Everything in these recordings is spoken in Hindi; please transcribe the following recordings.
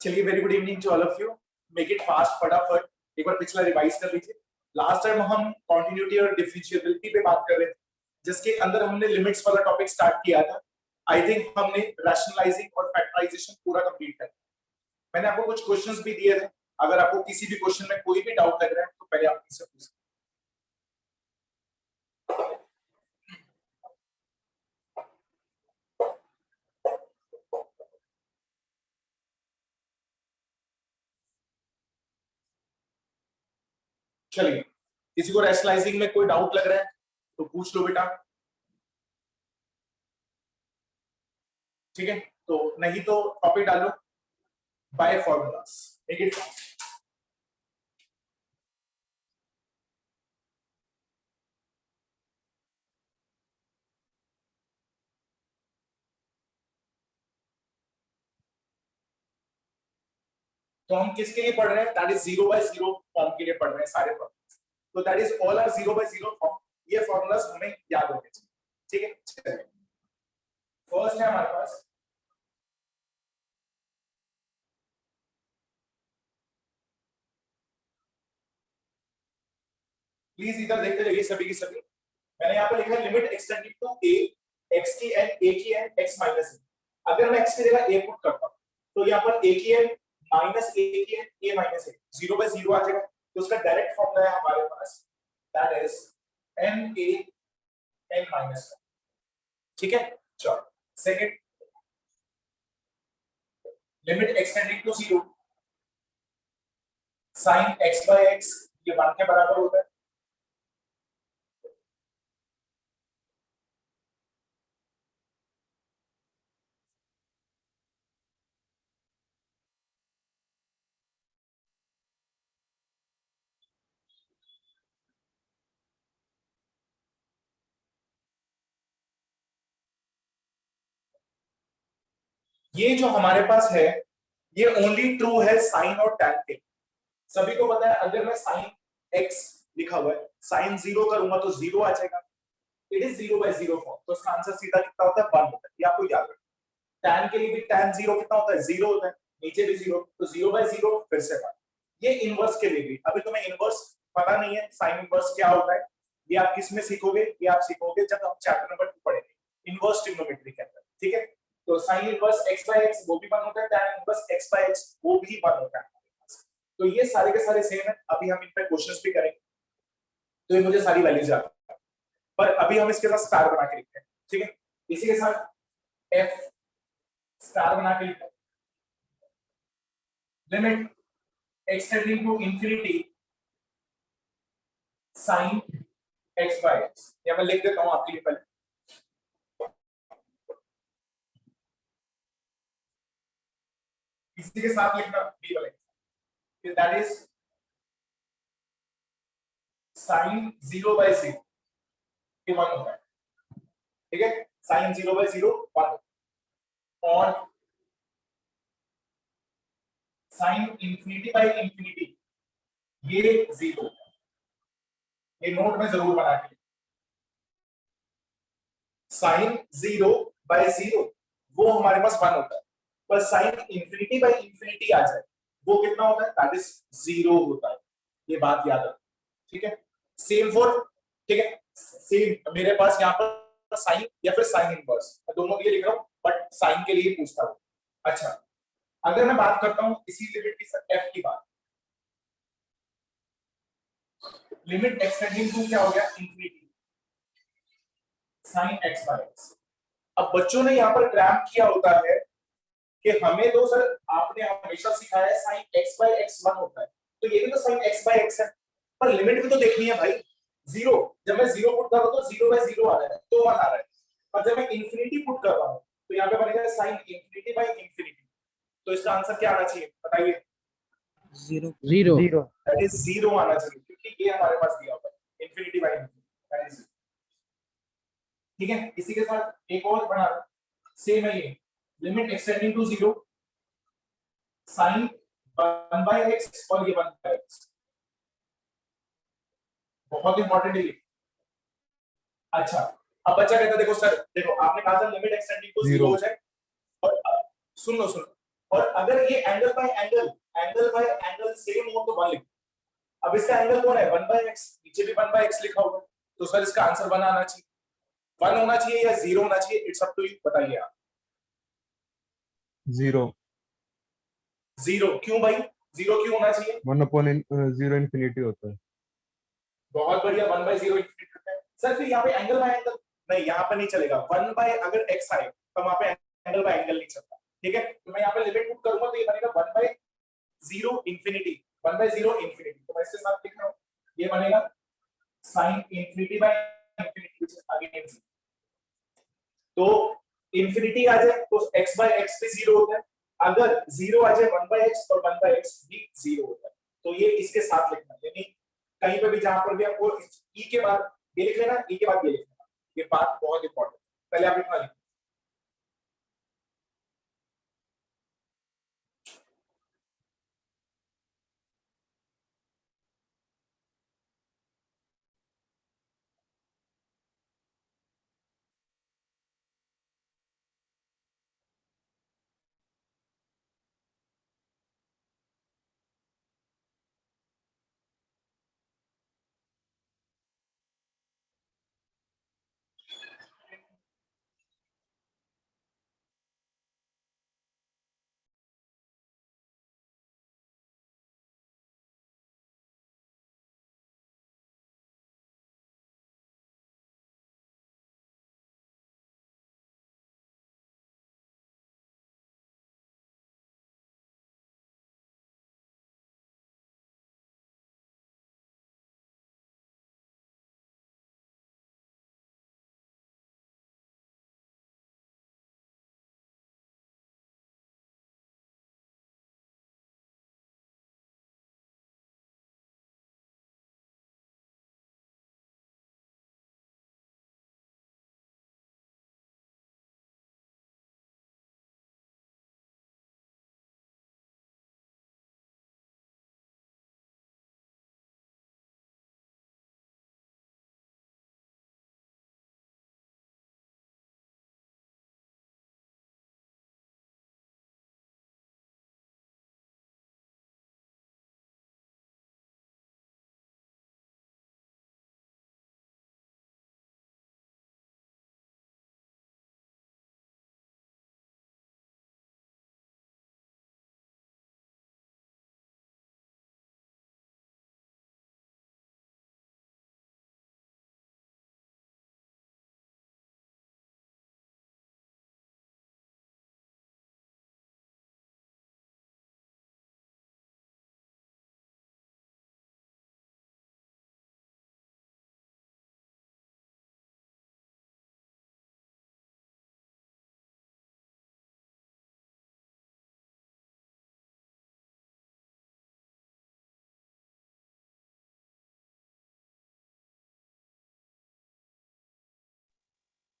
चलिए, very good evening to all of you. Make it fast, फटाफट एक बार पिछला रिवाइज कर लीजिए। लास्ट टाइम हम कॉन्टिन्यूटी और डिफरेंशिएबिलिटी पे बात कर रहे थे, जिसके अंदर हमने लिमिट्स वाला टॉपिक स्टार्ट किया था। आई थिंक हमने रैशनलाइजिंग और फैक्टराइजेशन पूरा कंप्लीट कर लिया। मैंने आपको कुछ क्वेश्चंस भी दिए थे, अगर आपको किसी भी क्वेश्चन में कोई भी डाउट लग रहा है तो पहले आप मुझसे पूछिए। चलिए, किसी को रैशनलाइजिंग में कोई डाउट लग रहा है तो पूछ लो बेटा, ठीक है? तो नहीं तो टॉपिक डालो by formulas. Make it fast. तो हम किसके लिए पढ़ रहे हैं? दैट इज 0/0 फॉर्म के लिए पढ़ रहे हैं सारे फॉर्मूलास। तो that is all are 0/0 form. ये फॉर्मूलास हमें याद होने चाहिए, ठीक है? चलिए, फर्स्ट है हमारे पास प्लीज इधर देखते रहिए सभी की सभी। मैंने यहाँ पे लिखा है limit extending to a x की n a की n x माइनस a। अगर मैं x की जगह a पुट करता हूँ तो यहाँ पर a की n माइनस a की n a माइनस a 0/0 आ जाएगा। तो उसका डायरेक्ट फॉर्मूला है हमारे पास, that is n a n minus 1, ठीक है? चलो, second limit extending to 0 sin x by x, ये 1 के बराबर होता है। ये जो हमारे पास है ये ओनली ट्रू है साइन और टैन के। सभी को पता है अगर मैं साइन x लिखा हुआ है, साइन 0 करूंगा तो 0 आ जाएगा। इट इज 0/0 फॉर्म, तो इसका आंसर सीधा कितना होता है? 1 होता है। ये आपको याद रखना। टैन के लिए भी टैन 0 कितना होता है? 0 होता है। नीचे भी 0, तो 0/0 फिर से 1। ये इनवर्स के लिए भी, अभी तुम्हें इनवर्स पता नहीं है, साइन इनवर्स क्या होता है ये आप किस में सीखोगे? ये आप सीखोगे जब हम चैप्टर नंबर 2 पढ़ेंगे, इनवर्स ट्रिग्नोमेट्री के अंदर, ठीक है? तो साइन इनवर्स x/x वो भी 1 होता है, टैन इनवर्स x/x वो भी 1 होता है। तो ये सारे के सारे सेम है। अभी हम इन पे क्वेश्चंस भी करेंगे, तो ये मुझे सारी वैल्यूज याद है, पर अभी हम इसके साथ स्टार बना के लिखते हैं, ठीक है? इसी के साथ f स्टार बना के लिखते हैं। Limit extending to infinity sin x/x, या मैं लिख देता हूं आपके लिए पहले। इसी के साथ लिखना b वाले, दैट इज sin 0/0 ये 1 होता है, ठीक है? sin 0/0 1 और sin ∞/∞ ये 0। ये नोट में जरूर बना के, sin 0/0 वो हमारे पास 1 होता है, पर sin ∞/∞ आ जाए वो कितना होता है? दैट इज 0 होता है। ये बात याद रखो, ठीक है? सेम फॉर, ठीक है? सेम मेरे पास यहाँ पर साइन या फिर साइन इनवर्स, मैं दोनों के लिए लिख रहा हूँ, बट साइन के लिए पूछता हूँ। अच्छा, अगर मैं बात करता हूँ इसी लिमिट की f की बात, लिमिट एक्सटेंडिंग टू क्या हो गया? Infinity sin x/x। अब बच्चों ने यहाँ पर क्रैम्प किया होता है कि हमें तो सर आपने हमेशा सिखाया है sin x/x 1 होता है, तो ये भी तो sin x/x है, पर लिमिट भी तो देखनी है भाई। 0 जब मैं 0 पुट कर रहा हूं तो 0/0 आ रहा है, तो 1 आ रहा है, और जब मैं इंफिनिटी पुट कर रहा हूं तो यहाँ पे बनेगा sin ∞/∞। तो इसका आंसर क्या आना चाहिए बताइए? 0 दैट इज 0 आना चाहिए, क्योंकि ये हमारे पास दिया हुआ है ∞/∞, ठीक है? इसी के साथ एक और बना सेम है ये, limit x tending to 0 sin 1/x और ये 1/x, बहुत इंपॉर्टेंट है ये। अच्छा, अब बच्चा कहता देखो सर, देखो आपने कहा था लिमिट एक्सटेंडिंग टू 0 हो जाए, और सुन लो और अगर ये एंगल बाय एंगल सेम हो तो 1 लिख। अब इसका एंगल कौन है 1/x, नीचे भी 1/x लिखा हुआ है, तो सर इसका आंसर 1 आना चाहिए। 1 होना चाहिए या 0 होना चाहिए, इट्स अप टू यू, बताइए आप। 0 0 क्यों भाई, 0 क्यों होना चाहिए? 1/0 इंफिनिटी होता है। बहुत बढ़िया, 1/0 इंफिनिटी होता है। सर फिर यहाँ पे एंगल बाय एंगल नहीं, यहाँ पे नहीं चलेगा। 1 बाय अगर x आए तो वहां पे एंगल बाय एंगल नहीं चलता, ठीक है। तो मैं यहाँ पे लिमिट पुट करूंगा तो ये बनेगा 1/0 इंफिनिटी, 1/0 इंफिनिटी। तो मैं इसके साथ लिख रहा हूँ, ये बनेगा sin infinity by infinity which is again 0। तो इंफिनिटी आ जाए तो x/x भी 0 होता है, अगर 0 आ जाए 1/x और 1/x भी 0 होता है। तो ये इसके साथ लिखना, यानी कहीं पे भी जहां पर भी आपको e के बाद ये लिख लेना, e के बाद ये लिख लेना, ये बात बहुत इंपॉर्टेंट है। पहले आप इतना लिखो।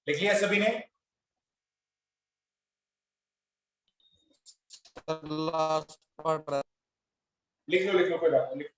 लिख लिया सभी ने? लास्ट पढ़ रहा लिख लो कोई बात नहीं।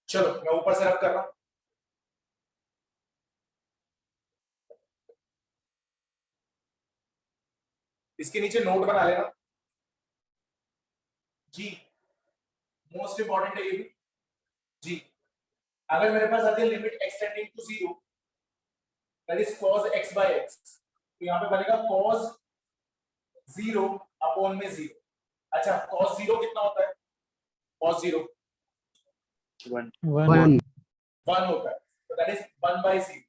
चलो मैं ऊपर से रब कर रहा हूं। इसके नीचे नोट बना लेना जी, मोस्ट इंपॉर्टेंट है ये भी जी। अगर मेरे पास आती है limit x tending to 0 that is cos x by x, तो यहां पे बनेगा cos 0 अपॉन में 0। अच्छा cos 0 कितना होता है? cos 0 1 1 होता है, तो दैट इज 1/0।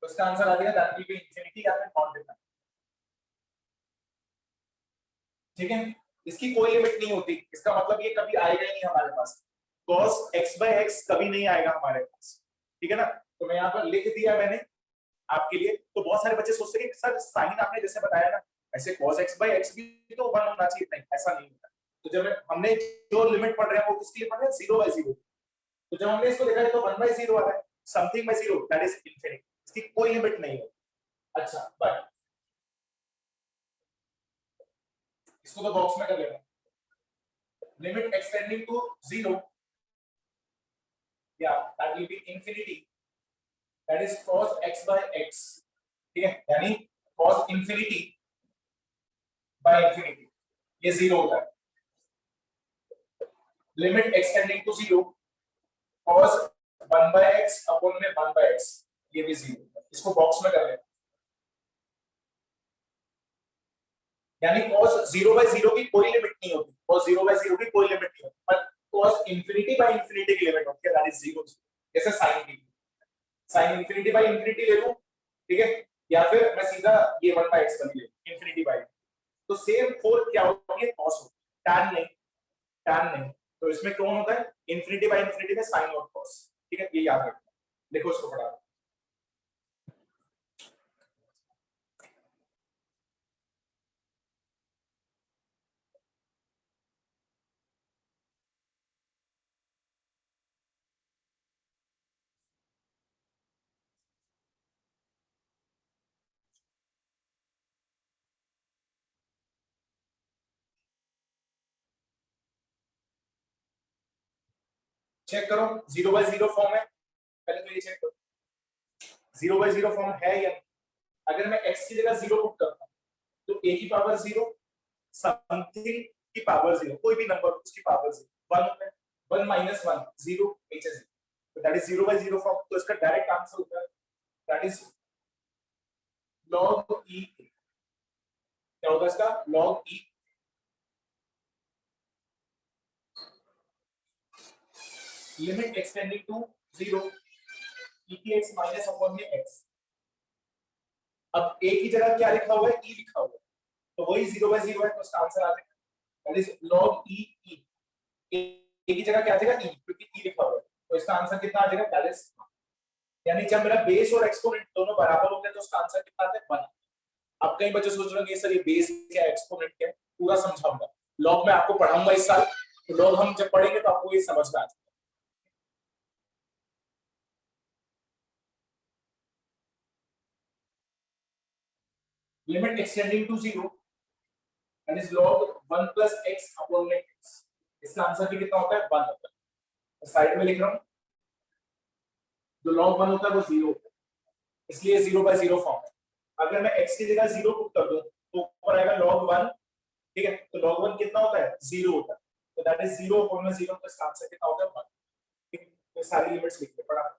तो इसका आंसर आ जाएगा दैट विल बी इंफिनिटी या फिर नॉन डिफाइंड, ठीक है। इसकी कोई लिमिट नहीं होती, इसका मतलब ये कभी आएगा ही नहीं हमारे पास, cos x by x कभी नहीं आएगा हमारे पास, ठीक है ना। तो मैं यहाँ पर लिख दिया मैंने, आपके लिए। तो बहुत सारे बच्चे सोचते हैं कि सर साइन आपने जैसे बताया ना ऐसे cos x by x भी तो 1 होना चाहिए, नहीं ऐसा नहीं होता। तो जब हमने जो लिमिट पढ़ रहे हैं वो किसके लिए पढ़ रहे हैं, 0 by 0। तो जब हमने इसको देखा तो 1 by 0 आ रहा है, something by 0 that is infinity, इसकी कोई लिमिट नहीं है। अच्छा बट इसको तो बॉक्स में कर लेना, लिमिट एक्सटेंडिंग टू 0, या that will B infinity, that is cos x by x, ठीक है, यानी cos इंफिनिटी बाय इंफिनिटी ये 0 होता है। Limit extending to 0 cos 1 by x upon में 1 by x ये भी 0 होता है। इसको बॉक्स में कर लेना, यानी cos 0 by 0 की कोई लिमिट नहीं होती, cos 0 by 0 की कोई लिमिट नहीं होती, पर cos इंफिनिटी बाय इंफिनिटी की लिमिट होती है, दैट इज 0। जैसे sin की, sin इंफिनिटी बाय इंफिनिटी ले लूं, ठीक है, या फिर मैं सीधा ये 1 by x कर ले इंफिनिटी बाय, तो सेम 4 क्या होती है, cos होती है, tan नहीं, tan नहीं। तो इसमें कौन होता है, इंफिनिटी बाय इंफिनिटी में sin और cos, ठीक है, ये याद रखना। देखो इसको पढ़ा, चेक करो 0 by 0 फॉर्म है, पहले तो ये चेक करो 0 by 0 फॉर्म है या नहीं। अगर मैं x की जगह 0 पुट करता हूं तो a की पावर 0, समथिंग की पावर 0, कोई भी नंबर उसकी पावर 0, 1 होता है, 1 minus 1 0, नीचे 0, तो दैट इज 0 by 0 फॉर्म। तो इसका डायरेक्ट आंसर होता है दैट इज log e, क्या होगा इसका, log e limit extending to 0 e की x माइनस अपॉन में x। अब a की जगह क्या लिखा हुआ है, e लिखा हुआ है, तो वही 0 by 0 है, तो इसका आंसर आ जाएगा that is log e e। a की जगह क्या आ जाएगा, e, क्योंकि e लिखा हुआ है, तो इसका आंसर कितना आ जाएगा, दैट इज, यानी जब मेरा बेस और एक्सपोनेंट दोनों बराबर होते हैं तो उसका आंसर कितना आता है, 1। अब कई बच्चे सोच रहे होंगे सर ये बेस क्या है, एक्सपोनेंट क्या है, पूरा समझाऊंगा, लॉग में आपको पढ़ाऊंगा इस साल, तो लॉग हम जब पढ़ेंगे तो आपको ये समझ में आ जाएगा। Limit extending to 0 that is log 1 plus x upon में x, इसका आंसर भी कितना होता है, 1 होता है। तो साइड में लिख रहा हूं, जो log 1 होता है वो 0 होता है, इसलिए 0 by 0 फॉर्म है। अगर मैं x की जगह 0 पुट कर दूं तो ऊपर आएगा log 1, ठीक है, तो log 1 कितना होता है, 0 होता है, तो दैट इज 0 अपॉन में 0, तो इसका आंसर कितना होता है, 1। ठीक, तो सारी लिमिट्स लिख के पढ़ा।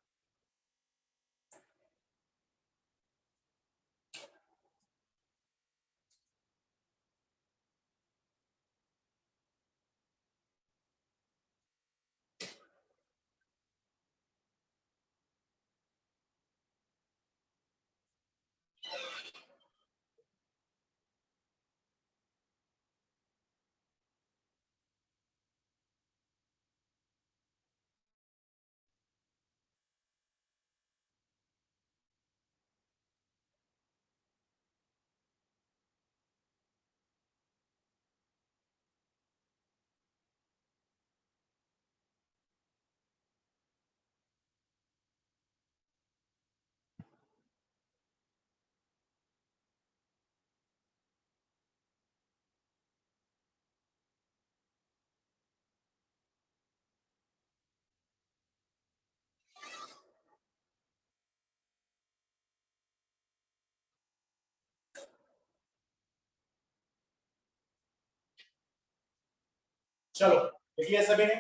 चलो देखिए सभी ने,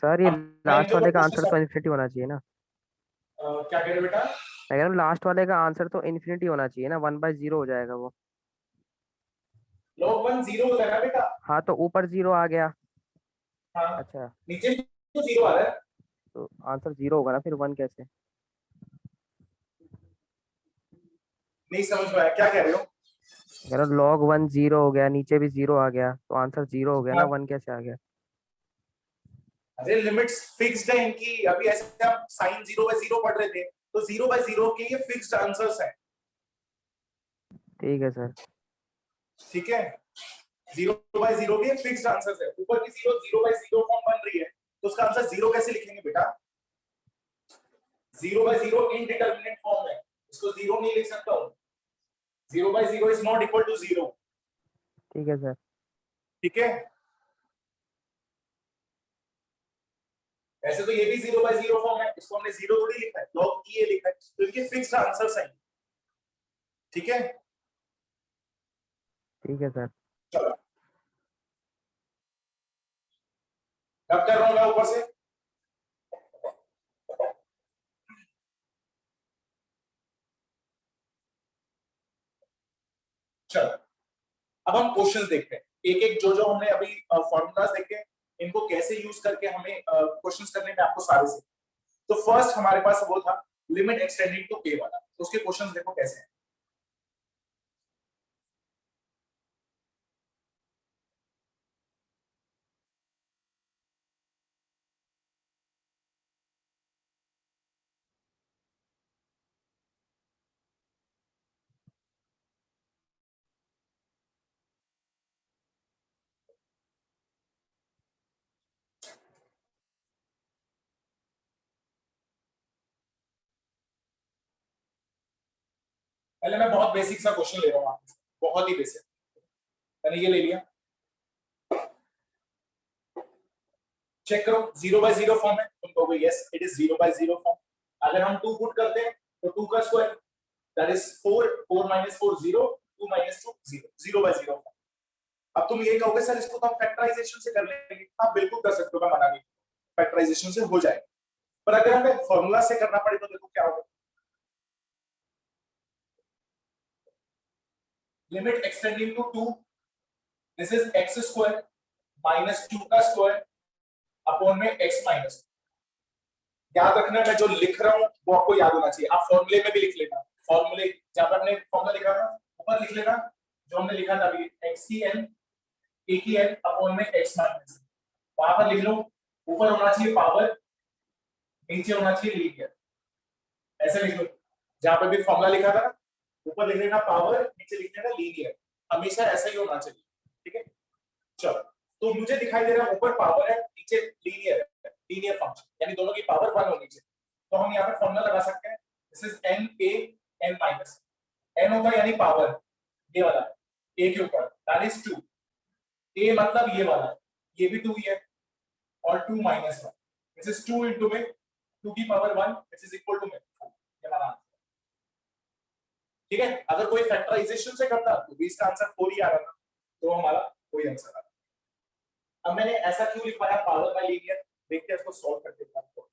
सर ये अब मैं इन लास्ट दोनों वाले का क्वेश्चन आंसर तो इन्फिनिटी होना चाहिए ना। क्या कह रहे हो बेटा, मैं कह रहा हूँ लास्ट वाले का आंसर तो इन्फिनिटी होना चाहिए ना, 1/0 हो जाएगा वो। log 1 0 होता है ना बेटा, हाँ तो ऊपर 0 आ गया। हाँ अच्छा, नीचे तो 0 आ रहा है, तो आंसर 0 होगा ना, फिर 1 कैसे। नहीं समझ में आया क्या कह रहे हो, कह रहा हूँ log 1 0 हो गया, नीचे भी 0 आ गया, तो आंसर 0 हो गया ना, हाँ 1 कैसे आ गया। अरे लिमिट्स फिक्स्ड है इनकी, अभी ऐसे हम sin 0 by 0 पढ़ रहे थे, तो 0 by 0 के ये फिक्स्ड आंसर्स हैं, ठीक है सर। ठीक है, 0/0 के फिक्स्ड आंसर है, ऊपर की 0/0 फॉर्म बन रही है, तो उसका आंसर 0 कैसे लिखेंगे बेटा? 0/0 इनडिटरमिनेट फॉर्म है, इसको 0 नहीं लिख सकता हूं। 0/0 इज नॉट इक्वल टू 0। ठीक है सर। ठीक है, ऐसे तो ये भी 0/0 फॉर्म है, इसको हमने 0 थोड़ी लिखा है, log e लिखा है, तो इनके फिक्स्ड आंसर्स हैं। ठीक है, ठीक है सर। चलो अब कर रहा हूं मैं ऊपर से। चलो अब हम क्वेश्चंस देखते हैं, एक एक जो जो हमने अभी फॉर्मूलाज देखे, इनको कैसे यूज करके हमें क्वेश्चंस करने में आपको सारे से। तो फर्स्ट हमारे पास वो था लिमिट एक्सटेंडिंग टू k वाला, तो उसके क्वेश्चंस देखो कैसे हैं। पहले मैं बहुत बेसिक सा क्वेश्चन ले रहा हूं आपसे, बहुत ही बेसिक। मैंने ये ले लिया, चेक करो 0/0 फॉर्म है, तुम कहोगे यस इट इज 0/0 फॉर्म। अगर हम 2 पुट करते हैं तो 2 का स्क्वायर दैट इज 4, 4 - 4 0, 2 - 2 0, 0/0 फॉर्म। अब तुम ये कहोगे सर इसको तो हम फैक्टराइजेशन से कर लेंगे, आप बिल्कुल कर सकते हो, मैं मना नहीं, फैक्टराइजेशन से हो जाएगा, पर अगर हमें फॉर्मूला से करना पड़े तो देखो क्या होगा। Limit extending to 2, this is x square minus 2 का स्क्वायर अपॉन में x माइनस। याद रखना मैं जो लिख रहा हूं वो आपको याद होना चाहिए, आप फॉर्मूले में भी लिख लेना, फॉर्मूले जहां पर हमने फॉर्मूला लिखा था ऊपर लिख लेना, जो हमने लिखा था अभी x की n a की n अपॉन में x माइनस, वहां पर लिख लो, ऊपर होना चाहिए पावर, नीचे होना चाहिए लीनियर, ऐसे लिख लो, जहां पर भी फॉर्मूला लिखा था ना ऊपर लिख लेना पावर, नीचे लिख लेना लीनियर, हमेशा ऐसा ही होना चाहिए। ठीक है, चलो तो मुझे दिखाई दे रहा है ऊपर पावर है नीचे लीनियर है, लीनियर फंक्शन यानी दोनों की पावर 1 होनी चाहिए, तो हम यहाँ पे फॉर्मूला लगा सकते हैं, this is n a n minus, n होता है यानी पावर ये वाला a के ऊपर दैट इज 2, a मतलब ये वाला, ये भी 2 ही है, और 2 - 1, दिस इज 2 into में 2 की power 1 which is equal to में 4, ये हमारा आंसर। ठीक है, अगर कोई फैक्टराइजेशन से करता तो भी इसका आंसर 4 ही आ रहा था, तो हमारा कोई आंसर आ रहा। अब मैंने ऐसा क्यों लिखवाया पावर बाय लीनियर, देखते हैं इसको सॉल्व करके आपको।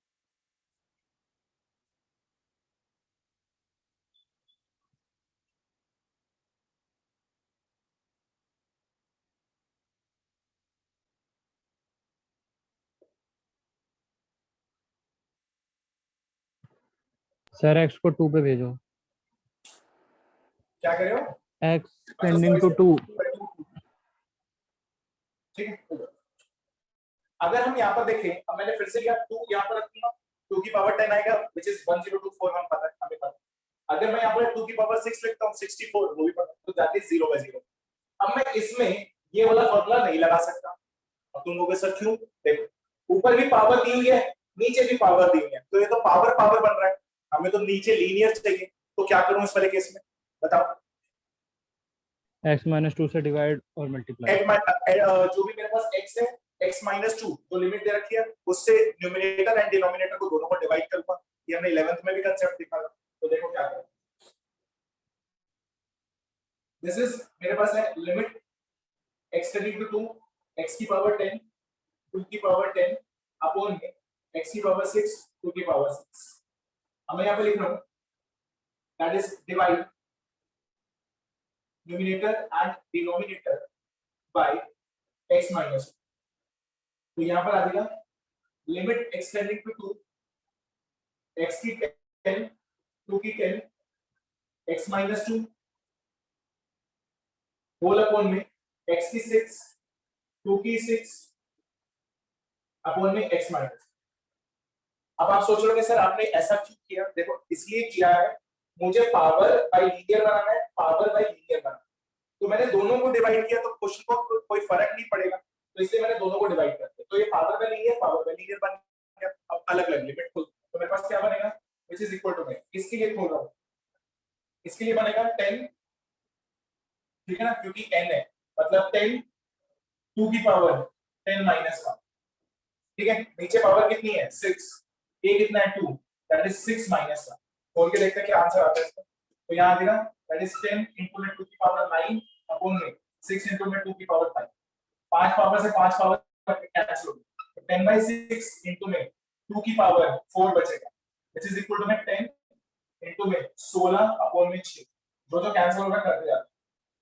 सर एक्स को 2 पे भेजो। क्या कर रहे हो? एक्स अच्छा टेंडिंग सॉरी टू 2। ठीक है, अगर हम यहाँ पर देखें, अब मैंने फिर से लिया 2 यहाँ पर रखूंगा, 2 की पावर 10 आएगा which is 1024, हम पता है हमें पता है। अगर मैं यहाँ पर 2 की पावर 6 लिखता हूँ 64, वो भी पता है, तो दैट इज 0/0। अब मैं इसमें ये वाला फॉर्मूला नहीं लगा सकता, अब तुम लोग सर क्यों, देखो ऊपर भी पावर दी हुई है नीचे भी पावर दी हुई है, तो ये तो पावर पावर बन रहा है, हमें तो नीचे लीनियर चाहिए, तो क्या करूं इस वाले केस में बताओ? एक्स माइनस 2 से डिवाइड और मल्टीप्लाई। जो भी मेरे पास x है x - 2 जो लिमिट दे रखी है उससे न्यूमरेटर एंड डिनोमिनेटर को दोनों को डिवाइड करूंगा, ये हमने 11th में भी कांसेप्ट देखा था, तो देखो क्या करें। दिस इज मेरे पास है limit x tending to 2, x की पावर 10 2 की पावर 10 अपॉन में x की पावर 6 2 की पावर 6, अब मैं यहां पे लिख रहा हूं that is divide numerator and denominator by x minus, तो यहां पर आ जाएगा लिमिट एक्सटेंडिंग टू 2, x की 10 2 की 10 x - 2 होल अपॉन में x की 6 2 की 6 अपॉन में x माइनस। अब आप सोच रहे होंगे सर आपने ऐसा क्यों किया, देखो इसलिए किया है मुझे पावर बाय लीनियर बनाना है, पावर बाय लीनियर बनाना है। तो मैंने दोनों को डिवाइड किया तो क्वेश्चन को कोई फर्क नहीं पड़ेगा, तो इसलिए मैंने दोनों को डिवाइड कर दिया। तो ये पावर बाय लीनियर बन गया। अब अलग अलग लिमिट खोल, तो मेरे पास क्या बनेगा, व्हिच इज इक्वल टू, मैं इसके लिए खोल रहा हूं, इसके लिए बनेगा 10, ठीक है ना, क्योंकि n है, मतलब 10 2 की पावर 10 माइनस 1, ठीक है। नीचे पावर कितनी है 6, a कितना है 2, दैट इज 6 माइनस 1। खोल के देखते हैं क्या आंसर आता है इसका। तो यहां आ जाएगा दैट इज 10 into में 2 की पावर 9 अपॉन में 6 into में 2 की पावर 5, 5 पावर से 5 पावर कैंसिल हो गया, तो 10/6 into में 2 की पावर 4 बचेगा, व्हिच इज इक्वल टू में 10 into में 16 अपॉन में 6, जो जो कैंसिल होगा करते जाते,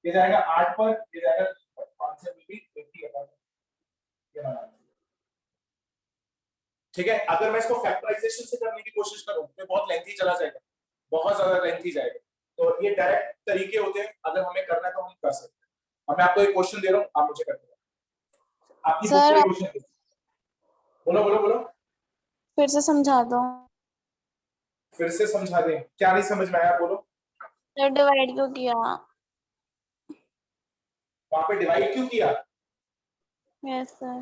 ये जाएगा 8 पर, ये जाएगा 3 पर, आंसर विल बी 80 अपॉन ये बना, ठीक है। अगर मैं इसको फैक्टराइजेशन से करने की कोशिश करूं तो बहुत लेंथी चला जाएगा, बहुत ज्यादा लेंथी जाएगा, तो ये डायरेक्ट तरीके होते हैं, अगर हमें करना है तो हम कर सकते हैं। अब मैं आपको एक क्वेश्चन दे रहा हूं, आप मुझे करते हैं, आपकी बुक सर का क्वेश्चन, बोलो बोलो बोलो, फिर से समझा दो। फिर से समझा दें, क्या नहीं समझ में आया, बोलो। सर डिवाइड क्यों किया? वहां पे डिवाइड क्यों किया? Yes sir.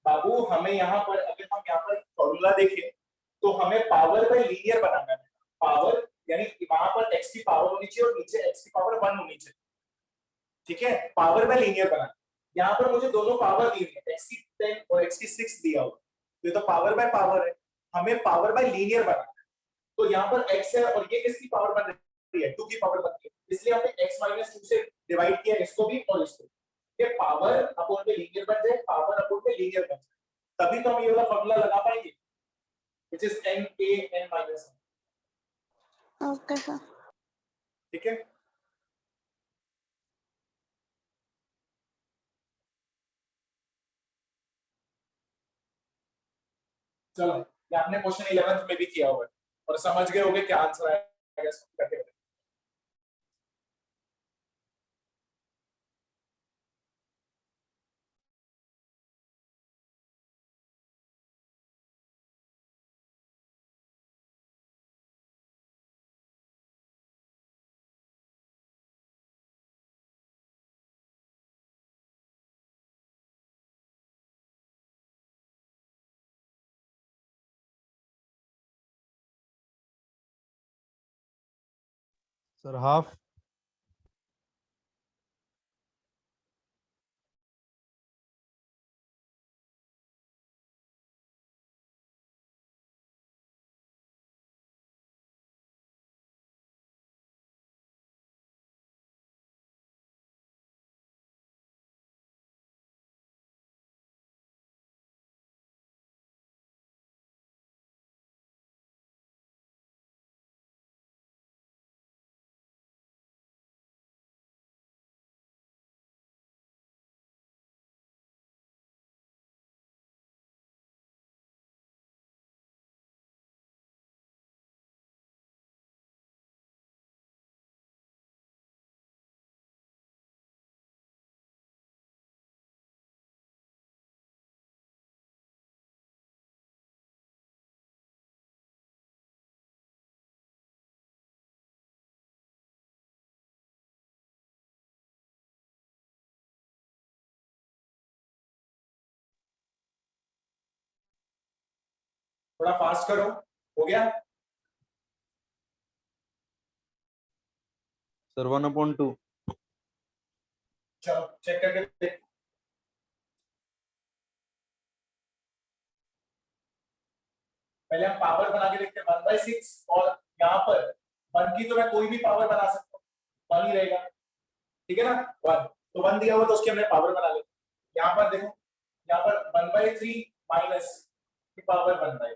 बाबू हमें यहाँ पर, अगर हम यहाँ पर फॉर्मूला देखें तो हमें पावर बाय लीनियर बनाना है। पावर यानी वहां पर x की पावर होनी चाहिए और नीचे x की पावर 1 होनी चाहिए, ठीक है। पावर बाय लीनियर बनाना, यहाँ पर मुझे दोनों पावर दी है, x की 10 और x की 6 दिया हुआ, तो ये तो पावर बाय पावर है, हमें पावर बाय लीनियर बनाना है। तो यहाँ पर x है और ये किसकी पावर बन रही है, 2 की पावर बन रही है, इसलिए हमने x - 2 से डिवाइड किया इसको भी और इसको, ये पावर अपॉन में लीनियर बन जाए, पावर अपॉन में लीनियर बन जाए, तभी तो हम ये वाला फॉर्मूला लगा पाएंगे, which is n a n -1, okay sir. ठीक है। चलो, ये आपने क्वेश्चन 11th में भी किया होगा और समझ गए होंगे क्या आंसर आएगा इसको करके। Sir half. थोड़ा फास्ट करो, हो गया। सर 1/2। चलो चेक करके देख, पहले हम पावर बना के देखते हैं 1/6, और यहाँ पर 1 की तो मैं कोई भी पावर बना सकता हूँ, 1 ही रहेगा, ठीक है ना, 1, तो 1 दिया हुआ तो उसकी हमने पावर बना ली। यहाँ पर देखो, यहाँ पर 1/3 माइनस की पावर 1/,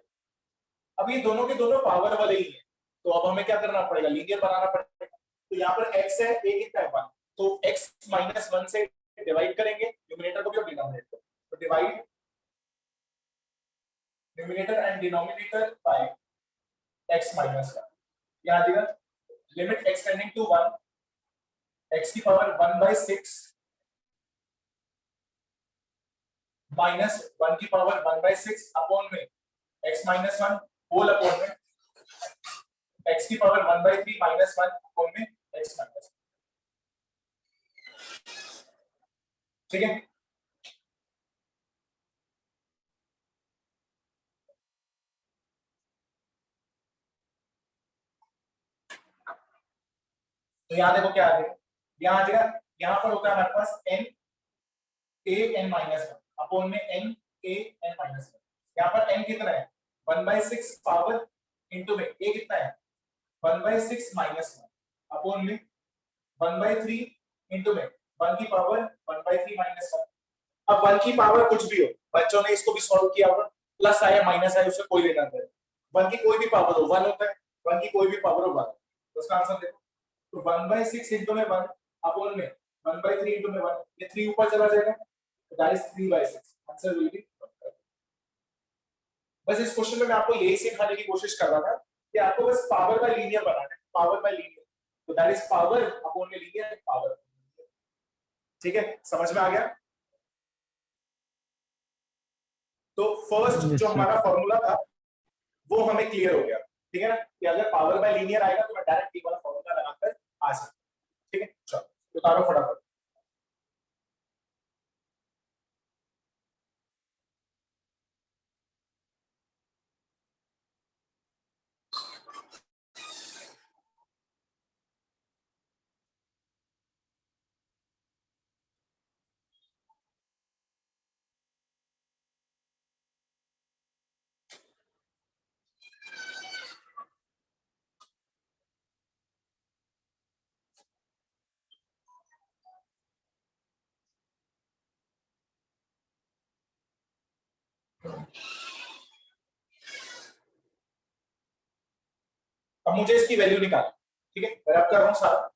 अब ये दोनों के दोनों पावर वाले ही हैं, तो अब हमें क्या करना पड़ेगा, लीनियर बनाना पड़ेगा। तो यहाँ पर x है, a कितना है 1, तो x - 1 से डिवाइड करेंगे न्यूमरेटर को भी और डिनोमिनेटर को, तो divide numerator and denominator by x - 1, यहाँ देगा limit x tending to 1, x की पावर 1/6 माइनस 1 की पावर 1/6 अपॉन में x - 1 होल अपॉन में x की पावर 1/3 माइनस 1 अपॉन में x माइनस, ठीक है। तो यहाँ देखो क्या आ जाएगा, यहाँ आ जाएगा, यहाँ पर होता है हमारे पास n a n minus 1 upon में n a n माइनस 1। यहाँ पर n कितना है 1/6 पावर इंटू में a कितना है 1/6 माइनस 1 अपॉन में 1/3 इंटू में 1 की पावर 1/3 माइनस 1। अब 1 की पावर कुछ भी हो, बच्चों ने इसको भी सॉल्व किया होगा, प्लस आया माइनस आया उससे कोई लेना नहीं, 1 की कोई भी पावर हो 1 होता है, 1 की कोई भी पावर हो 1, तो उसका आंसर देखो, तो 1/6 इंटू में 1 अपॉन में 1/3 इंटू में 1, ये 3 ऊपर चला जाएगा, तो that is 3/6, answer will be. बस इस क्वेश्चन में मैं आपको यही सिखाने की कोशिश कर रहा था कि आपको बस पावर बाय लीनियर बनाना है, पावर बाय लीनियर, तो दैट इज पावर अपॉन में लीनियर पावर, ठीक है, समझ में आ गया। तो फर्स्ट Yes, जो sir. हमारा फॉर्मूला था वो हमें क्लियर हो गया, ठीक है ना, कि अगर पावर बाय लीनियर आएगा तो मैं डायरेक्ट ये वाला फॉर्मूला लगाकर आ सकता हूं, ठीक है। चलो उतारो फटाफट। अब मुझे इसकी वैल्यू निकालनी, ठीक है, मैं रब कर रहा हूं सारा।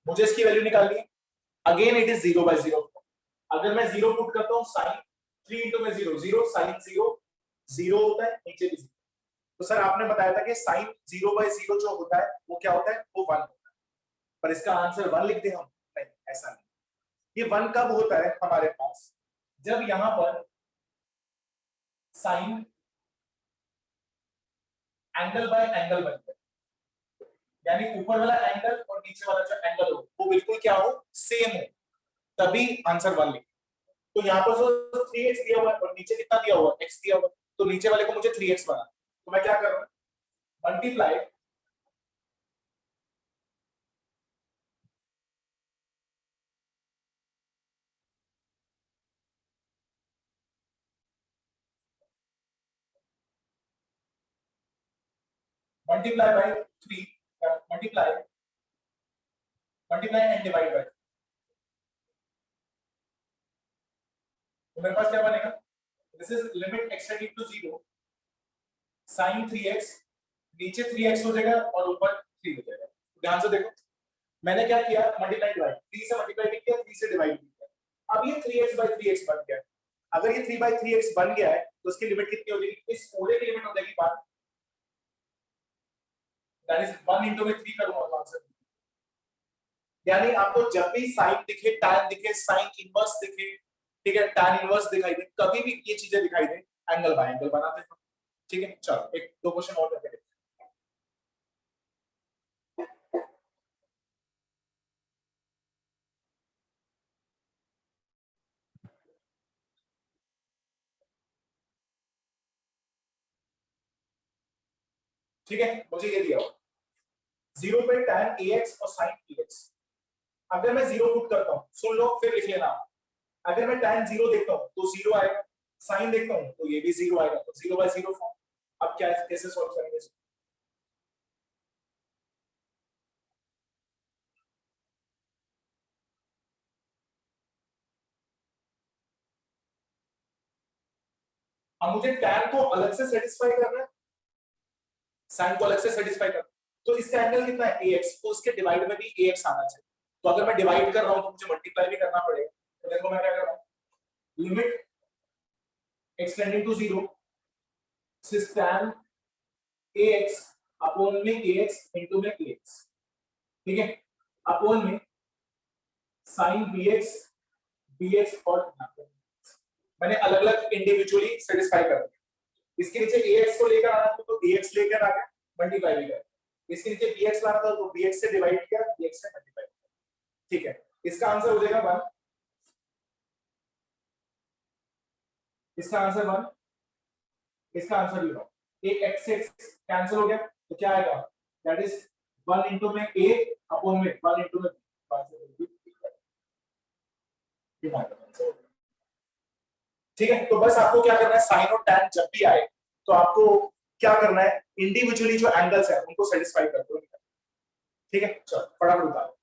मुझे इसकी वैल्यू निकालनी है, अगेन इट इज 0/0। अगर मैं 0 पुट करता हूं साइन 3 इंटू में 0 0 साइन 0 0 होता है, नीचे भी 0। तो सर आपने बताया था कि साइन 0/0 जो होता है वो क्या होता है, वो 1 होता है, पर इसका आंसर 1 लिख दे हम, नहीं ऐसा नहीं। ये 1 कब होता है हमारे पास, जब यहां पर साइन एंगल बाय एंगल बनता है, यानी ऊपर वाला एंगल और नीचे वाला जो एंगल हो वो बिल्कुल क्या हो, सेम हो, तभी आंसर 1 लिखें। तो यहाँ पर जो 3x दिया हुआ है और नीचे कितना दिया हुआ है, x दिया हुआ है, तो नीचे वाले को मुझे 3x बना, तो मैं क्या कर रहा हूं, multiply multiply by 3, multiply multiply and divide by, तो मेरे पास क्या बनेगा, this is limit x tending to 0 sin 3x, नीचे 3x हो जाएगा और ऊपर 3 हो जाएगा। ध्यान से देखो मैंने क्या किया, मल्टीप्लाई डिवाइड, 3 से मल्टीप्लाई भी किया, 3 से डिवाइड भी किया, अब ये 3x/3x बन गया। अगर ये 3/3x बन गया है तो उसकी लिमिट कितनी हो जाएगी, इस पूरे की लिमिट हो जाएगी 1, दैट इज 1 इंटू में 3 करूंगा तो आंसर, यानी आपको जब भी साइन दिखे, tan दिखे, साइन इनवर्स दिखे, ठीक है, tan इनवर्स दिखाई दे, कभी भी ये चीजें दिखाई दे, एंगल बाय एंगल बनाते हैं, ठीक है। चलो एक दो क्वेश्चन और करके देखते हैं। ठीक है, मुझे ये दिया हो 0 पे tan ax और sin bx, अगर मैं 0 पुट करता हूं, सुन लो फिर लिख लेना, अगर मैं tan 0 देखता हूं तो 0 आएगा, sin देखता हूं तो ये भी 0 आएगा, तो 0/0 फॉर्म। अब क्या कैसे सॉल्व करेंगे इसको, अब मुझे tan को अलग से सेटिस्फाई करना है, sin को अलग से सेटिस्फाई करना है, तो इसका एंगल कितना है ax, तो उसके डिवाइड में भी ax आना चाहिए, तो अगर मैं डिवाइड कर रहा हूं तो मुझे मल्टीप्लाई भी करना पड़ेगा, तो देखो मैं क्या कर रहा हूं, लिमिट x टेंडिंग टू 0 सिर्फ tan ax अपॉन में ax इनटू में ax, ठीक है, अपॉन में sin bx और मैंने अलग अलग इंडिविजुअली सेटिस्फाई कर दिया। इसके नीचे ax को लेकर आना था तो ax लेकर आ गया, मल्टीप्लाई भी कर। इसके नीचे bx लाना था तो bx से डिवाइड किया, bx से मल्टीप्लाई किया। ठीक है, इसका आंसर हो जाएगा 1। इसका आंसर 1, इसका आंसर भी 1। एक x से x कैंसिल हो गया तो क्या आएगा, दैट इज 1 इनटू में a अपॉन में 1 इनटू में b। ठीक है, तो बस आपको क्या करना है, साइन और टैन जब भी आए तो आपको क्या करना है, इंडिविजुअली जो एंगल्स है उनको सेटिस्फाई करते हो। ठीक है, चलो फटाफट उतारो।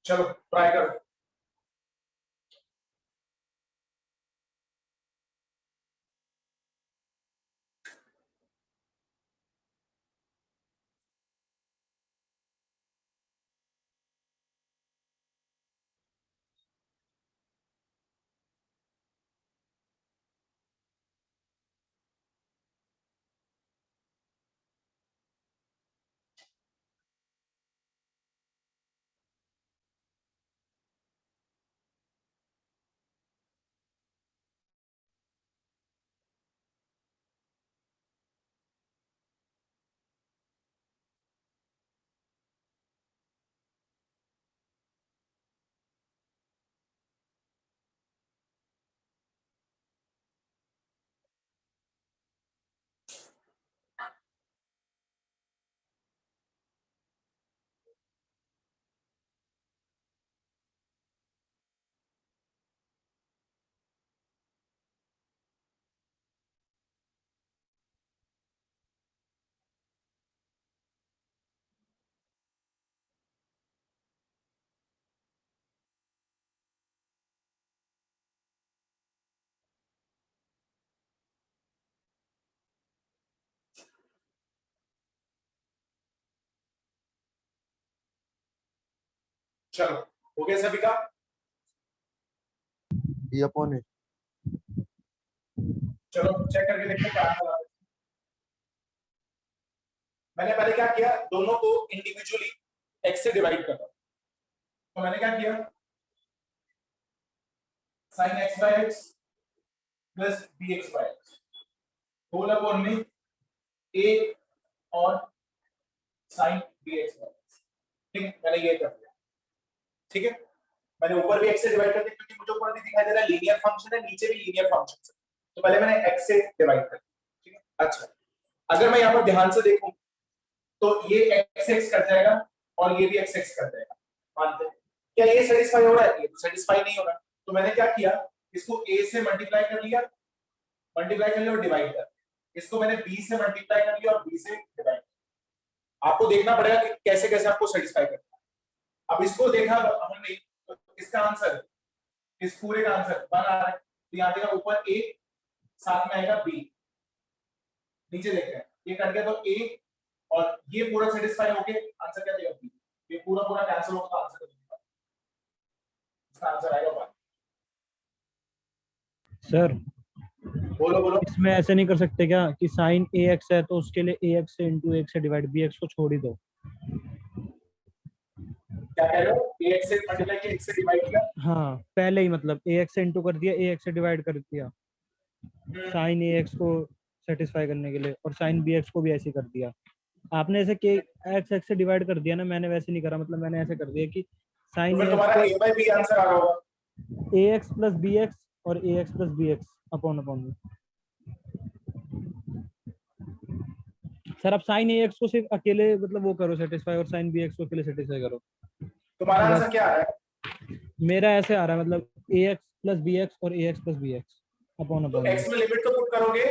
चलो ट्राई करो। चलो हो गया सभी का। ये अपॉन है। चलो चेक करके देखते हैं क्या आंसर आता है। मैंने पहले क्या किया, दोनों को इंडिविजुअली x से डिवाइड कर दो। तो मैंने क्या किया, sin x by x plus bx by x whole upon में a और sin bx by x। ठीक है, मैंने ये कर दिया। ठीक है, मैंने ऊपर भी x से डिवाइड कर दिया क्योंकि मुझे ऊपर भी दिखाई दे रहा है लीनियर फंक्शन है, नीचे भी लीनियर फंक्शन है, तो पहले मैंने x से डिवाइड कर दिया। ठीक है, अच्छा अगर मैं यहाँ पर ध्यान से देखूं तो ये x x कट जाएगा और ये भी x x कट जाएगा। मानते हैं क्या ये सेटिस्फाई हो रहा है, ये तो सेटिस्फाई नहीं हो रहा। तो मैंने क्या किया, इसको a से मल्टीप्लाई कर लिया और डिवाइड कर दिया। इसको मैंने b से मल्टीप्लाई कर लिया और b से डिवाइड। आपको देखना पड़ेगा कि कैसे कैसे आपको सेटिस्फाई करना है। अब इसको देखा हमने तो इसका आंसर, इस पूरे का आंसर 1 आ रहा है, तो यहाँ देखा ऊपर a साथ में आएगा b, नीचे देखते हैं ये कट गया तो a और ये पूरा सेटिस्फाई हो गया, आंसर क्या देगा b। ये पूरा पूरा कैंसिल होगा तो आंसर देगा, इसका आंसर आएगा 1। सर बोलो बोलो। इसमें ऐसे नहीं कर सकते क्या कि साइन ए एक्स है तो उसके लिए ए एक्स से इंटू एक्स से डिवाइड, बी एक्स को छोड़ ही दो। क्या कह रहे हो, ए एक्स से मल्टीप्लाई किया, एक्स से डिवाइड किया। हाँ पहले ही मतलब ए एक्स से इंटू कर दिया, ए एक्स से डिवाइड कर दिया साइन ए एक्स को सेटिस्फाई करने के लिए, और साइन बी एक्स को भी ऐसे ही कर दिया। आपने ऐसे के एक्स एक्स से डिवाइड कर दिया ना, मैंने वैसे नहीं करा, मतलब मैंने ऐसे कर दिया कि तो साइन फिर ए एक्स तुम्हारा को ए बाई बी आंसर आ रहा होगा। A x plus b x और a x plus b x upon upon में। सर आप साइन ए एक्स को सिर्फ अकेले मतलब वो करो सेटिस्फाई, और साइन बी एक्स को अकेले सेटिस्फाई करो। तुम्हारा आंसर बस क्या आ रहा है। मेरा ऐसे आ रहा है, मतलब a x plus b x और a x plus b x upon तो अपॉन में। एक्स में लिमिट तो पुट करोगे।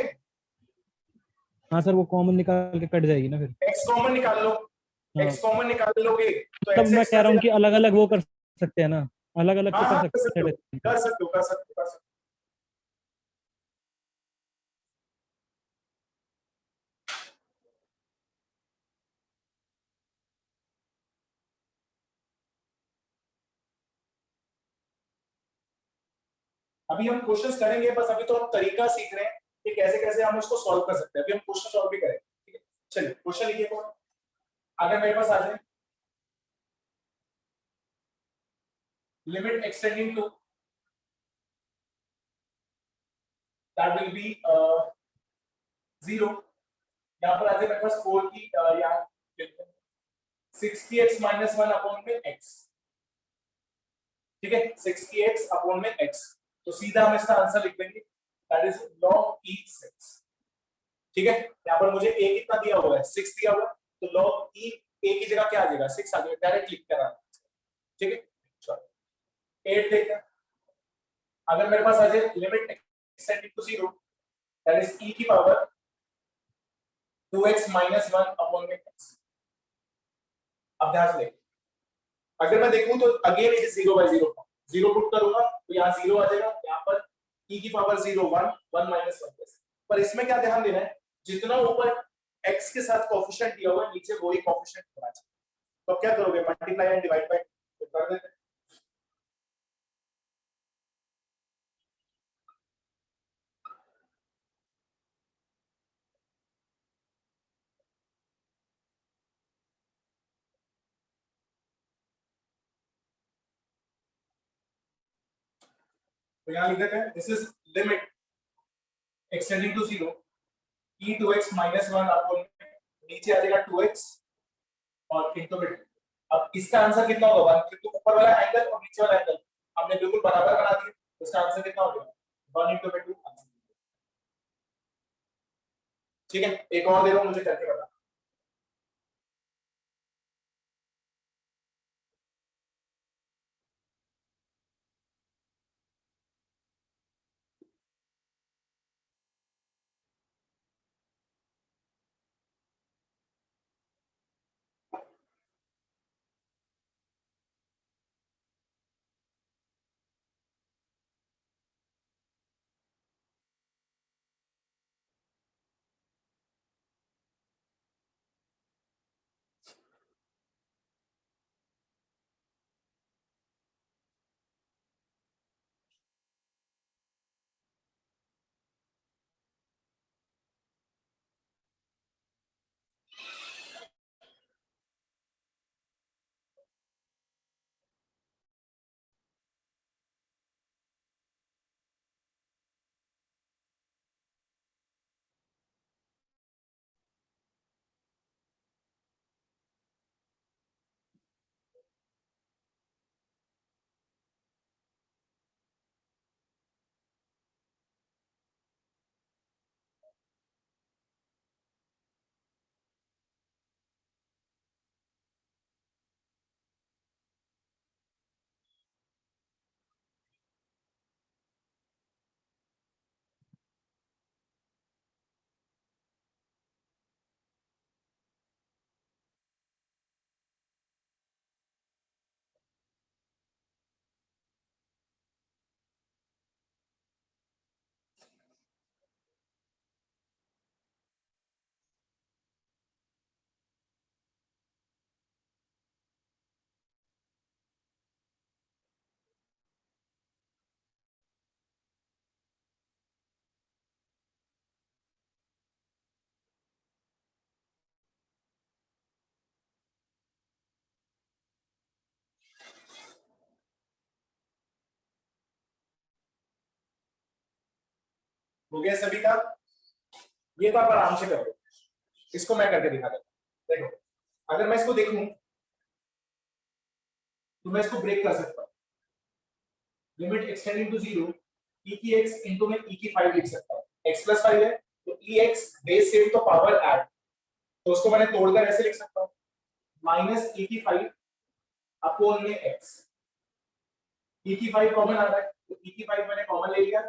हाँ सर वो कॉमन निकाल के कट जाएगी ना फिर। एक्स कॉमन निकाल लो। हाँ एक्स कॉमन निकाल लोगे तो तब एक्स मैं एक्स कह रहा हूँ कि कैंसिल। अलग अलग वो कर सकते हैं ना, अलग अलग हाँ तो कर हाँ कर सकते सकते हो, हैं। कर सकते हो, कर सकते हो, कर सकते हो। अभी हम क्वेश्चंस करेंगे, बस अभी तो हम तरीका सीख रहे हैं कि कैसे कैसे हम उसको सॉल्व कर सकते हैं। अभी हम क्वेश्चन सॉल्व भी करेंगे, ठीक है। चलिए क्वेश्चन लिखिए कौन, अगर मेरे पास आ जाए, limit extending to, that will be 0। यहाँ पर आ जाए मेरे पास 4 की यहाँ 6 की x माइनस 1 अपॉन में x, ठीक है, 6 की x अपॉन में x। तो सीधा हम इसका आंसर लिख देंगे, दैट इज log e 6। ठीक है, यहाँ पर मुझे a कितना दिया हुआ है, 6 दिया हुआ है, तो log e a की जगह क्या आ जाएगा, 6 आ जाएगा, डायरेक्ट लिख कर आना। ठीक है, चलो 8 देखते हैं। अगर मेरे पास आ जाए limit extending to 0, that is e की पावर 2x माइनस 1 अपॉन में x। अब ध्यान से देखिए, अगर मैं देखूं तो again it is 0 by 0 form, 0 put करूंगा तो यहाँ 0 आ जाएगा, यहाँ पर e की पावर 0 1 1 माइनस 1 प्लस। पर इसमें क्या ध्यान देना है, जितना ऊपर x के साथ कोएफिशिएंट दिया हुआ है नीचे वही कोएफिशिएंट होना चाहिए। तो अब क्या करोगे, मल्टीप्लाई एंड डिवाइड बाय कर देते हैं। तो यहाँ लिख देते हैं, this is limit extending to 0 e 2x minus 1 upon नीचे आ जाएगा 2x और इनटू बिट। अब इसका आंसर कितना होगा, 1, क्योंकि ऊपर वाला एंगल और नीचे वाला एंगल हमने बिल्कुल बराबर बना दिए, तो इसका आंसर कितना हो गया, 1 इनटू बिट 2। ठीक है, एक और दे रहा हूं, मुझे करके बता। हो गया सभी का? ये तो आप आराम से करो, इसको मैं करके दिखा देता हूं। देखो अगर मैं इसको देखूं तो मैं इसको ब्रेक कर सकता हूं। लिमिट एक्सटेंडिंग टू 0 e की x इनटू में e की 5 लिख सकता हूं। x प्लस 5 है तो ex बेस सेम तो पावर ऐड, तो उसको मैंने तोड़कर ऐसे लिख सकता हूं माइनस e की 5 अपॉन में x। e की 5 कॉमन आ रहा है तो e की 5 मैंने कॉमन ले लिया,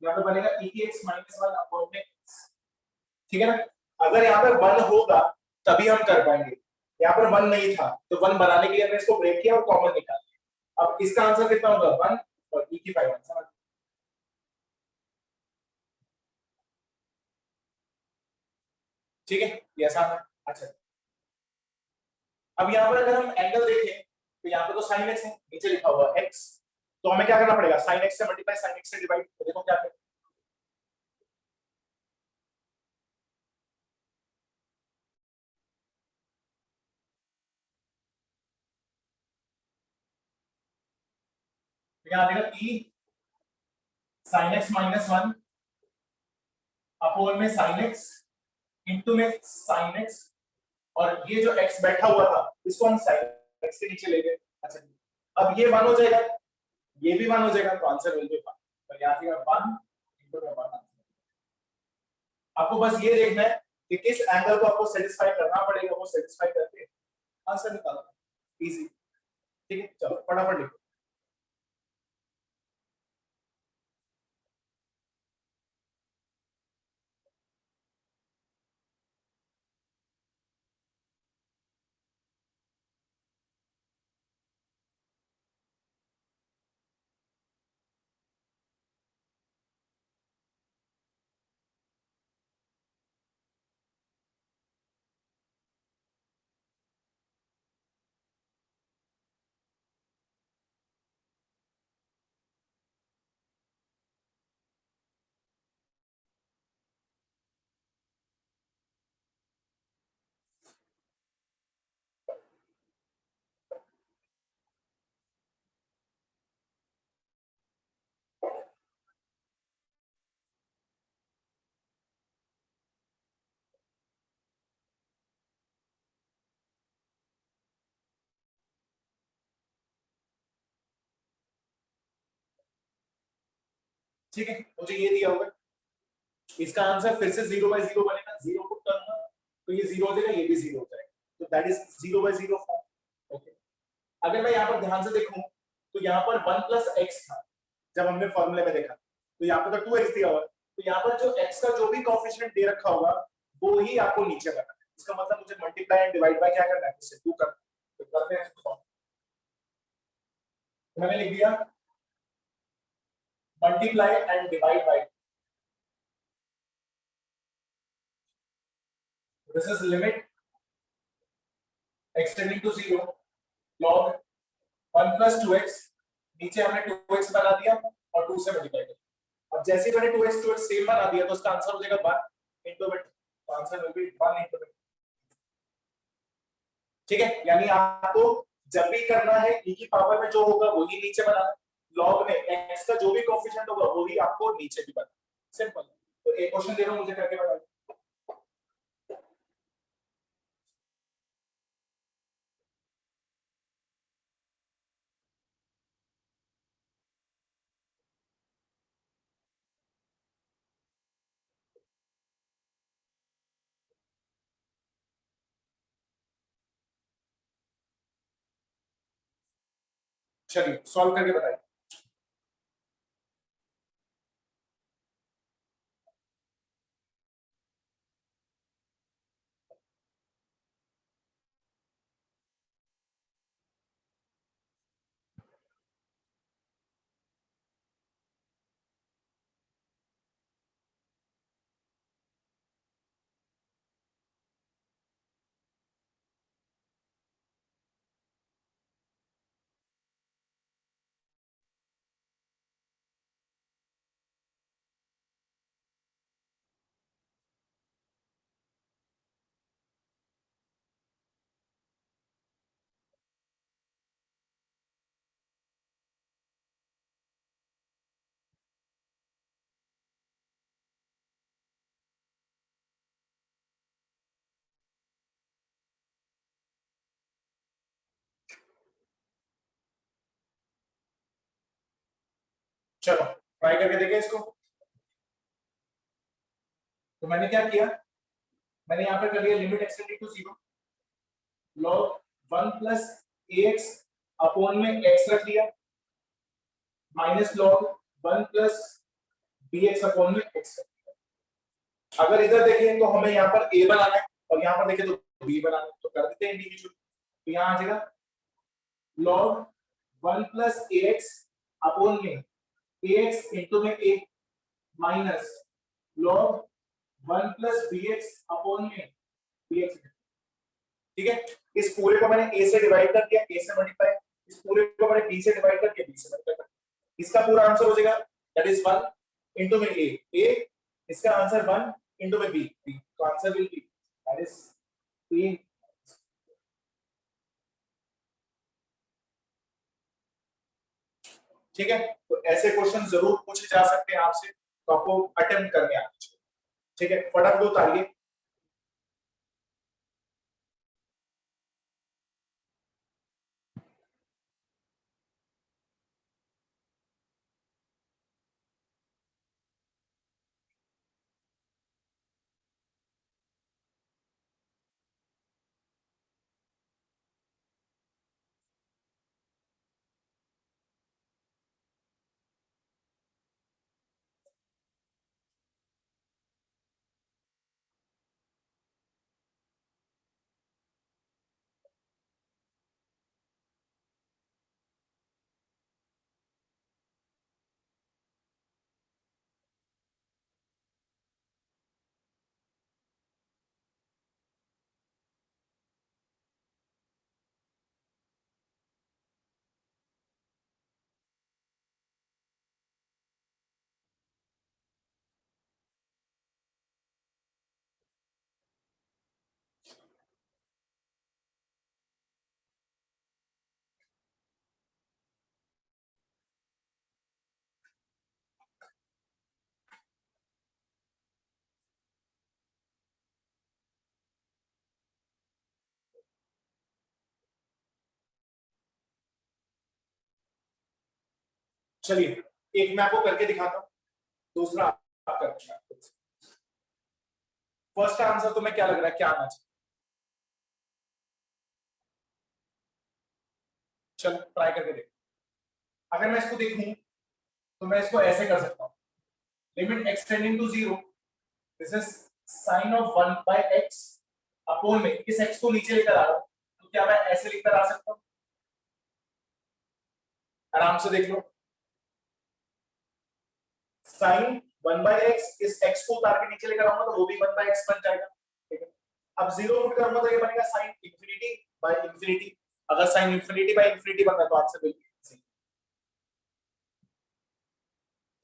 यहां पे बनेगा e की x माइनस 1 अपॉन में x। ठीक है ना? अगर यहाँ पर 1 होगा तभी हम कर पाएंगे, यहाँ पर 1 नहीं था तो 1 बनाने के लिए हमने इसको ब्रेक किया और कॉमन निकाल लिया। अब इसका आंसर कितना होगा? 1 और e की 5 आंसर। ठीक है, ये आसान है। अच्छा, अब यहाँ पर अगर हम एंगल देखें तो यहाँ पे तो sin x है, नीचे लिखा हुआ x, तो हमें क्या करना पड़ेगा? sin x से मल्टीप्लाई sin x से डिवाइड। तो देखो क्या करें, तो यहाँ देगा e sin x minus 1 upon में sin x इंटू में sin x, और ये जो x बैठा हुआ था इसको हम sin x के नीचे ले गए। अच्छा, अब ये 1 हो जाएगा, ये भी 1 हो जाएगा, तो आंसर विल बी 1। तो यहाँ देगा 1 इंटू में 1। आपको बस ये देखना है कि किस एंगल को आपको सेटिस्फाई करना पड़ेगा, वो सेटिस्फाई करके आंसर निकालना। इजी। ठीक है, चलो फटाफट लिखो। ठीक है, मुझे ये दिया होगा, इसका आंसर फिर से 0/0 बनेगा। 0 पुट करूंगा तो ये 0 हो जाएगा, ये भी 0 हो जाएगा, तो दैट इज 0/0 फॉर्म। ओके, अगर मैं यहाँ पर ध्यान से देखूं तो यहाँ पर 1 प्लस x था जब हमने फॉर्मूले में देखा, तो यहाँ पर तो 2x दिया हुआ है, तो यहाँ पर जो x का जो भी कोएफिशिएंट दे रखा होगा वो ही आपको नीचे बनाना है। इसका मतलब मुझे मल्टीप्लाई एंड डिवाइड बाय क्या करना है? इससे 2 करना है। तो करते हैं इसको। तो मैंने लिख दिया multiply and divide by, this is limit extending to 0 log 1 plus 2x, नीचे हमने 2x बना दिया और 2 से मल्टीप्लाई किया। अब जैसे ही मैंने 2x 2x सेम बना दिया तो उसका आंसर हो जाएगा 1 इनटू बिट, तो answer will be 1 into bit. ठीक है, यानी आपको जब भी करना है e की पावर में जो होगा वही नीचे बनाना, log में x का जो भी कोएफिशिएंट होगा वो ही आपको नीचे भी बनाना, सिंपल। तो एक क्वेश्चन दे रहा हूं, मुझे करके बताओ। चलिए सॉल्व करके बताइए। चलो ट्राई करके देखें इसको। तो मैंने क्या किया, मैंने यहाँ पे कर लिया limit extending to 0, log 1 plus ax upon में x रख लिया, minus log 1 plus bx upon में x रख लिया। अगर इधर देखें तो हमें यहाँ पर a बनाना है और यहाँ पर देखें तो b बनाना है, तो कर देते हैं इंडिविजुअल। तो यहाँ आ जाएगा log 1 प्लस ax अपॉन में ax इंटू में a minus log 1 plus bx upon में bx। ठीक है, इस पूरे को मैंने a से डिवाइड कर दिया, a से मल्टीप्लाई, इस पूरे को मैंने b से डिवाइड करके b से मल्टीप्लाई कर, इसका पूरा आंसर हो जाएगा दैट इज 1 इनटू में a, इसका आंसर 1 इनटू में b, तो answer will be that is a। ठीक है, तो ऐसे क्वेश्चन जरूर पूछे जा सकते हैं आपसे, तो आपको अटेम्प्ट करने आना चाहिए। ठीक है, फटाफट उतारिए। चलिए एक मैं आपको करके दिखाता हूं, दूसरा आप करके। फर्स्ट आंसर तो मैं क्या लग रहा है क्या आना चाहिए, चलो ट्राई करके देख। अगर मैं इसको देखूं तो मैं इसको ऐसे कर सकता हूं, limit extending to 0, this is sine of 1 by x upon में इस x को नीचे लेकर आ रहा हूं, तो क्या मैं ऐसे लिखकर आ सकता हूं? आराम से देख लो, साइन 1 बाय x, इस x को उतार के नीचे लेकर आऊंगा तो वो भी 1 बाय x बन जाएगा। ठीक है, अब 0 पुट करूंगा तो ये बनेगा साइन इंफिनिटी बाय इंफिनिटी। अगर साइन इंफिनिटी बाय इंफिनिटी बनता है तो आंसर बिल्कुल सही।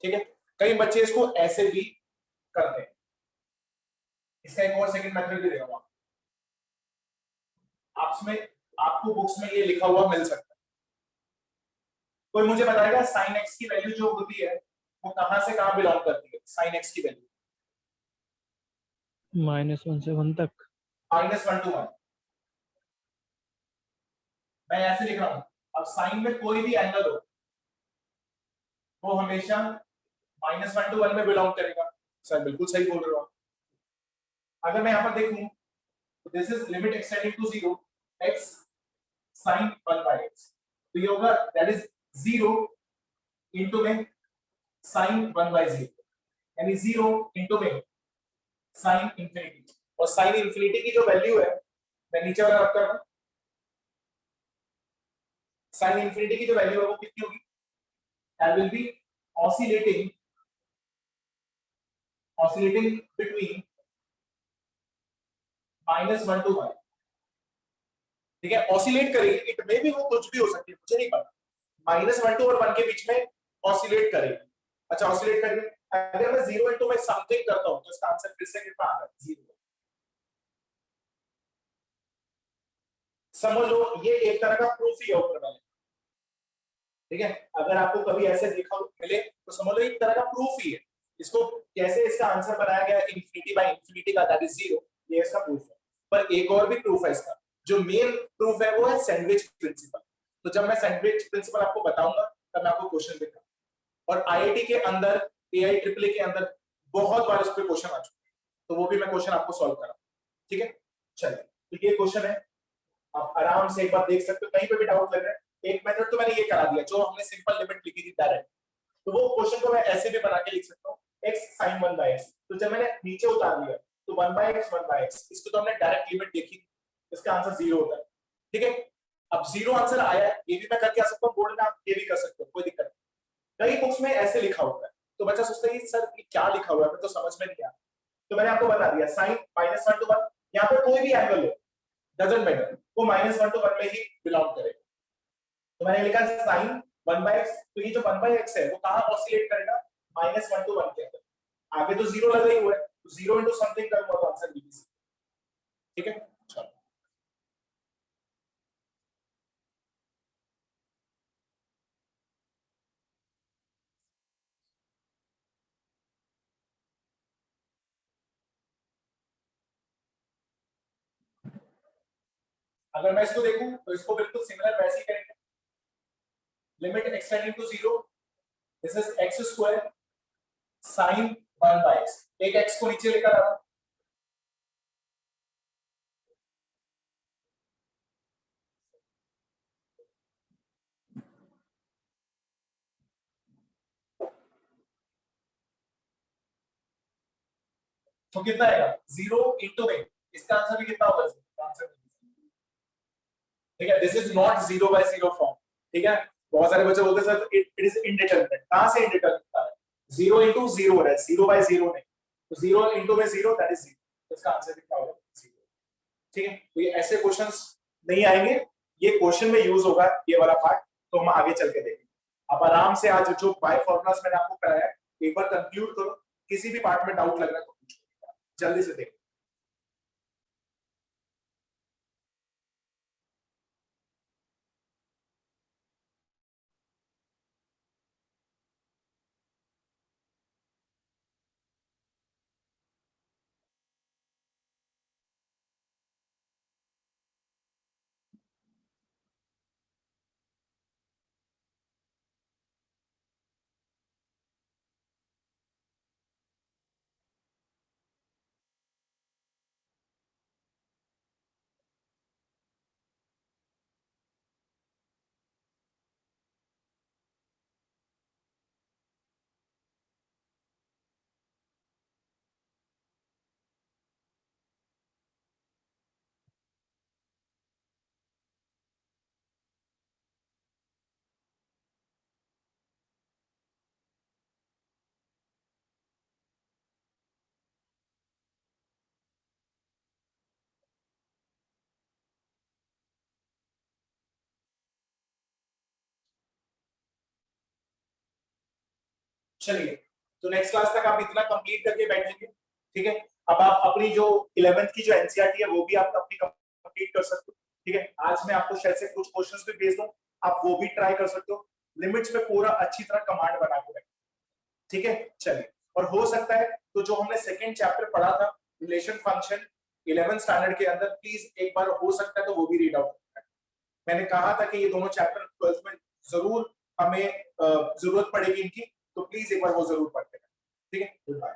ठीक है, कई बच्चे इसको ऐसे भी करते हैं, इसका एक और सेकंड मेथड भी देगा आपमें, आपको बुक्स में ये लिखा हुआ मिल सकता है। कोई मुझे बताएगा साइन x की वैल्यू जो होती है वो कहां से कहां बिलोंग करती है? साइन x की वैल्यू -1 से 1 तक, -1 to 1। मैं ऐसे लिख रहा हूं, अब साइन में कोई भी एंगल हो वो हमेशा -1 to 1 में बिलोंग करेगा। सर बिल्कुल सही बोल रहे हो। अगर मैं यहां पर देखूं तो this is limit extending to 0 x sin 1 by x, तो ये होगा दैट इज 0 इनटू में sin 1 by 0, यानी 0 इनटू में sin इंफिनिटी। और sin इंफिनिटी की जो वैल्यू है मैं नीचे वाला रख कर रहा हूं, sin इंफिनिटी की जो वैल्यू है वो कितनी होगी? That will B oscillating between -1 to 1। ठीक है, ऑसिलेट करेगी, इट मे भी वो कुछ भी हो सकती है, मुझे नहीं पता, -1 to और 1 के बीच में ऑसिलेट करेगी। अच्छा ऑसिलेट करेगी, अगर मैं 0 इनटू में समथिंग करता हूं तो इसका आंसर फिर से कितना आ रहा है? 0। समझ लो ये एक तरह का प्रूफ ही है ऊपर वाले। ठीक है, अगर आपको कभी ऐसे लिखा मिले तो समझ लो एक तरह का प्रूफ ही है। इसको कैसे इसका आंसर बनाया गया इंफिनिटी बाय इंफिनिटी का दैट इज 0, ये इसका प्रूफ है। पर एक और भी प्रूफ है इसका, जो मेन प्रूफ है वो है सैंडविच प्रिंसिपल। तो जब मैं सैंडविच प्रिंसिपल आपको बताऊंगा तब मैं आपको क्वेश्चन दिखाऊंगा। और आईआईटी के अंदर, एआई ट्रिपल के अंदर बहुत बार इस पे क्वेश्चन आ चुके हैं, तो वो भी मैं क्वेश्चन आपको सॉल्व करा। ठीक है, चलिए तो ये क्वेश्चन है, आप आराम से एक बार देख सकते हो, कहीं पे भी डाउट लग रहा है। एक मेथड तो मैंने ये करा दिया, जो हमने सिंपल लिमिट लिखी थी डायरेक्ट, तो वो क्वेश्चन को मैं ऐसे भी बना के लिख सकता हूँ, x sin 1/x। तो जब मैंने नीचे उतार लिया तो 1/x, इसको तो हमने डायरेक्ट लिमिट देखी, इसका आंसर 0 होता है। ठीक है, अब 0 आंसर आया, ये भी मैं करके आ सकता हूँ बोर्ड में, आप ये भी कर सकते हो, कोई दिक्कत नहीं। कई बुक्स में ऐसे लिखा होता है, तो बच्चा सोचता है कि सर ये क्या लिखा हुआ है, मैं तो समझ में नहीं आया। तो मैंने आपको बता दिया, sin -1 to 1, यहाँ पे कोई भी एंगल हो, डजंट मैटर, वो -1 to 1 में ही बिलोंग करेगा। तो मैंने लिखा sin 1/x, तो ये जो 1/x है वो कहां ऑसिलेट करेगा, -1 to 1 के अंदर। आगे तो 0 लगा ही हुआ है, तो 0 into समथिंग करूंगा तो आंसर भी। ठीक है, चलो अगर मैं इसको देखूं तो इसको बिल्कुल सिमिलर वैसे ही करेंगे। Limit extending to 0, this is x² sin 1/x, एक x को नीचे लेकर आ रहा हूं, तो कितना आएगा 0 into में, इसका आंसर भी कितना होगा, आंसर। ठीक है, दिस इज नॉट 0/0 फॉर्म। ठीक है, बहुत सारे बच्चे बोलते हैं सर इट इज इंडिटरमिनेट, कहां से इंडिटरमिनेट आ रहा है, 0 into 0 हो रहा है, 0/0 नहीं, तो 0 into में 0, दैट इज 0, इसका आंसर भी क्या होगा, 0। ठीक है, तो ये ऐसे क्वेश्चंस नहीं आएंगे, ये क्वेश्चन में यूज होगा ये वाला पार्ट, तो हम आगे चल के देखेंगे। आप आराम से आज जो बाय फॉर्मूलास मैंने आपको कराया है एक बार कंक्लूड करो, किसी भी पार्ट में डाउट लग रहा है तो पूछो, जल्दी से देखो। चलिए, तो नेक्स्ट क्लास तक आप इतना कंप्लीट करके बैठेंगे। ठीक है, अब आप अपनी जो 11th की जो एनसीईआरटी है वो भी आप अपनी कंप्लीट कर सकते हो। ठीक है, आज मैं आपको शायद से कुछ क्वेश्चंस भी भेज दूं, आप वो भी ट्राई कर सकते हो, लिमिट्स में पूरा अच्छी तरह कमांड बना के रखें। ठीक है, चलिए, और हो सकता है तो जो हमने सेकंड चैप्टर पढ़ा था रिलेशन फंक्शन 11th स्टैंडर्ड के अंदर, प्लीज एक बार हो सकता है तो वो भी रीड आउट करना है। मैंने कहा था कि ये दोनों चैप्टर 12th में जरूर हमें जरूरत पड़ेगी इनकी, तो प्लीज एक बार वो जरूर पढ़ते हैं। ठीक है, गुड बाय।